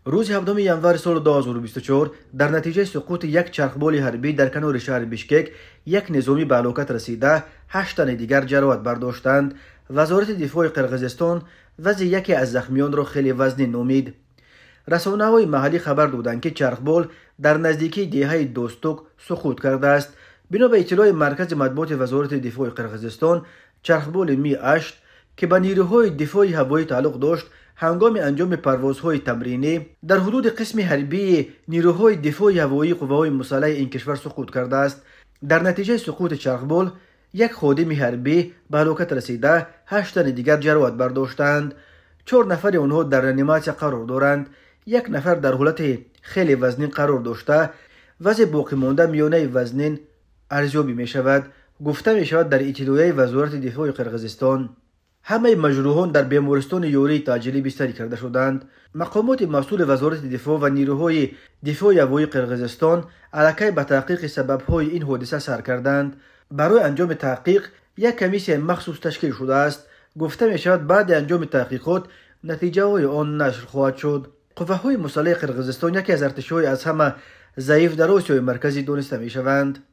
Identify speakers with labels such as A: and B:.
A: روز 7 ینور سال 2024 در نتیجه سقوط یک چرخبال حربی در کنار شهر بیشکک یک نظامی به هلاکت رسیده، 8 تن دیگر جراحت برداشتند. وزارت دفاع قرقیزستان وضع یکی از زخمیان را خیلی وزنی نامید. رسانه‌های محلی خبر دادند که چرخبال در نزدیکی دهه دوستوک سقوط کرده است. بنا به اطلاع مرکز مطبوعات وزارت دفاع قرقیزستان، چرخبال می 8 که به نیروهای دفاع هوایی تعلق داشت، هنگام انجام پروازهای تمرینی در حدود قسم حربی نیروهای دفاع هوایی قوه‌های مسلح این کشور سقوط کرده است. در نتیجه سقوط چرخبال یک خادم حربی به هلاکت رسیده، 8 تن دیگر جراحت برداشتند. 4 نفر آنها در رانیماسیا قرار دارند. یک نفر در حالت خیلی وزنین قرار داشته. وضع باقی مانده میانه وزنین ارزیابی می شود. گفته می شود در اطلاعیه وزارت دفاع قرقیزستان همه مجروحان در بیمارستان یوری تاجیلی بستری کرده شدند. مقامات مسئول وزارت دفاع و نیروهای دفاع هوایی قرقیزستان علاقه به تحقیق سبب‌های این حادثه سر کردند. برای انجام تحقیق یک کمیسیون مخصوص تشکیل شده است. گفته می شود بعد انجام تحقیقات نتیجه های آن نشر خواهد شد. قوه‌های مسلح قرقیزستان یکی از ارتش‌های از همه ضعیف در آسیای مرکزی دانسته می شوند.